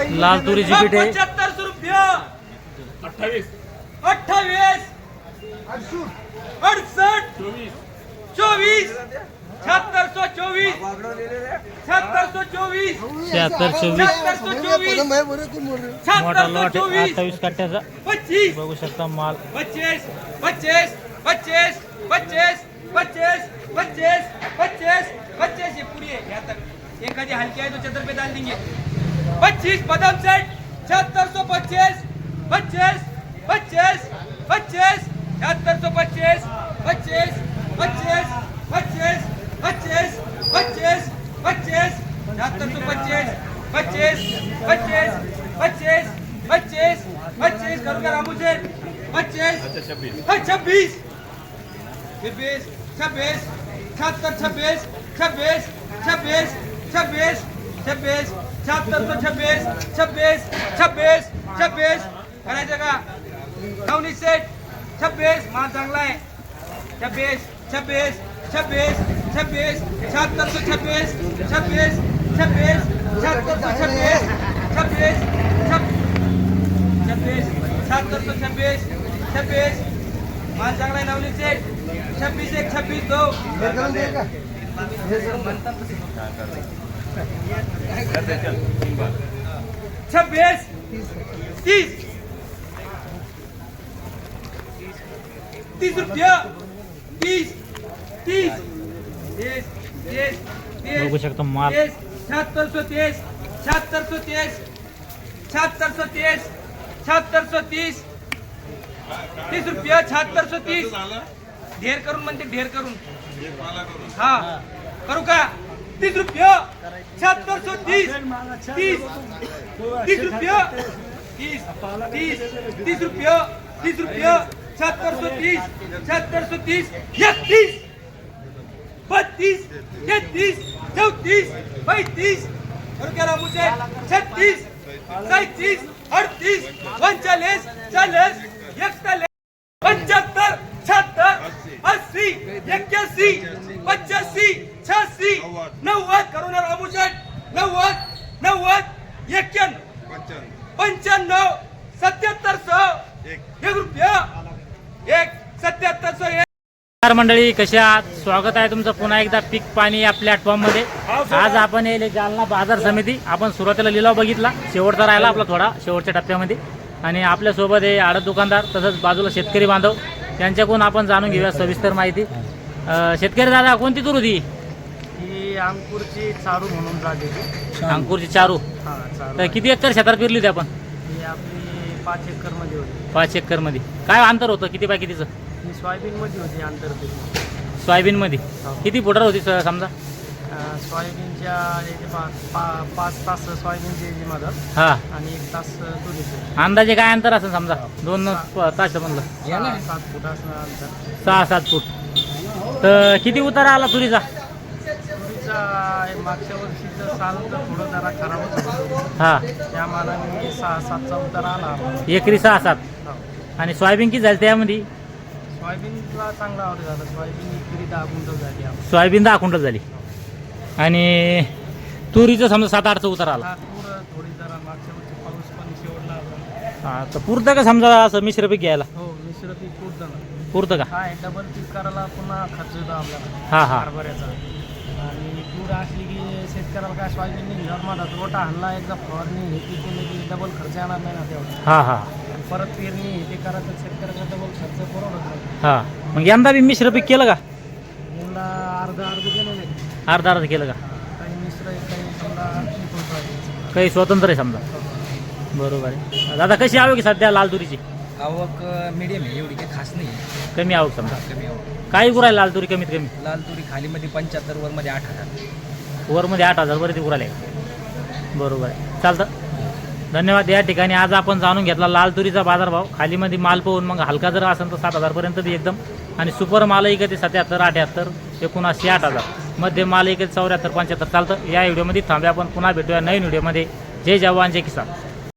लाल तुरीची पीठ आहे 75 रुपये 28 28 68 24 7624 7624 7624 मोठा लॉट आहे 28 कट्ट्याचा 25 बघू शकता माल 25 25 25 25 25 25 25 25 ये पूरी है यहाँ तक एक आधी हल्की है तो 70 रुपए डाल देंगे 25 बदाम सेट 7625 25 25 25 7625 25 25 25 25 25 25 7625 25 25 25 25 25 करूंगा रामू सेठ 25 26 26 26 76 26 26 26 26 7626 26 26 26 करायचं का नवनीत सेठ 26 माल चांगला आहे 26 26 26 26 7626 26 26 7626 26 26 7626 26 माल चांगला आहे नवनीत सेठ 26 1 26 2 26 30 30 रुपया 30 30 बघू शकता माल 7630 7630 7630 7630 30 रुपया 7630 ढेर करून म्हणते ढेर करून हा करू का 30 रुपया 7630 30 30 रुपया 30 30 30 रुपया 30 रुपया 7630 7630 31 32 33 34 35 और क्या रामू से 36 37 38 39 40 41 75 76 80 81 85 86 90 करो ना रामू सेठ 90 90 91 95 7700 1 रुपया 1 7700 नमस्कार मंडळी, कसे आहात? स्वागत आहे तुमचं पुन्हा एकदा पीक पाणी या प्लॅटफॉर्म मध्ये. आज आपण येले जालना बाजार समिती. आपण सुरुवातीला लिलाव बघितला, शेवटचा राहिला आपला थोडा शेवटच्या टप्प्यामध्ये. आणि आपल्या सोबत हे आडत दुकानदार तसंच बाजूला शेतकरी बांधव त्यांच्याकडून आपण जाणून घेऊया सविस्तर माहिती. शेतकरी दादा, कोणती तूर होती? ही अंकुरची चारू म्हणून जाते. अंकुरची चारू. तर किती एकर शेतात पेरली होती आपण? ही आपली 5 एकर मध्ये होती. 5 एकर मध्ये. काय अंतर होतं किती बाय कितीचं? ही सोयाबीन मध्ये होती अंतर ते. सोयाबीन मध्ये किती फुटर होती समजा? सोयाबीनच्या 5 तास सोयाबीनची मदत हा, आणि 1 तास तुरीचे. अंदाजे काय अंतर असेल समजा 2 तास म्हणलं? 7 फूट असं अंतर. 6-7 फूट. तर किती उतारा आला तुरीचा? तुरीचा मागच्या वर्षीचं साल तर थोडं जरा खराबच होतं. हा, त्या मानाने 6-7चा उतारा आला. एकरी 6-7. आणि सोयाबीन किती झाली त्यामध्ये? सोयाबीनला चांगला आवड झाला. सोयाबीन एकरी 10 क्विंटल झाली. सोयाबीन 10 क्विंटल झाली. आणि तुरीचं समजा 7-8चा उतारा आला. तूर थोडी जरा मागच्या वर्षी पाऊस पण शेवटला होता. हा, तर पुरतं का समजा असं मिश्र पीक घ्यायला? हो, मिश्र पीक पुरतं ना. पुरतं का? काय डबल पीक करायला पुन्हा खर्च येतो आपल्याला हा हा. हरभऱ्याचा. आणि तूर असली की शेतकऱ्याला काय सोयाबीन निघणार माझा रोटा आणला एकदा फवारणी हे पीक केलं की डबल खर्च येणार नाही ना तेवढा. हा हा आणि परत पेरणी हे ते करायचं शेतकऱ्याचा डबल खर्च परवडत नाही. हा. मग यंदा बी मिश्र पीक केलं का? यंदा अर्ध केलेलं आहे. अर्धा केलं का? काही मिश्र आहे, काही समजा सोयाबीनचं. काही स्वतंत्र आहे समजा. बरोबर आहे. दादा, कशी आवक आहे सध्या लाल तुरीची? आवक मीडियम आहे, एवढी काही खास नाही. कमी आवक समजा. कमी आवक. काय गुरायला लाल तुरी कमीत कमी? लाल तुरी खालीमध्ये 75, वरमध्ये 8,000. वरमध्ये 8,000 वरती गुरायला. बरोबर आहे, चालतं. धन्यवाद. या ठिकाणी आज आपण जाणून घेतला लाल तुरीचा बाजारभाव. खालीमध्ये माल पाहून मग हलका जर असेल तर 7,000 पर्यंत बी एकदम. आणि सुपर माल एक 77, 78, 79, 8,000. मध्ये माल एक 74, 75. चालतं. या व्हिडिओमध्ये थांबूया. आपण पुन्हा भेटूया नवीन व्हिडिओमध्ये. जय जवान जय किसान.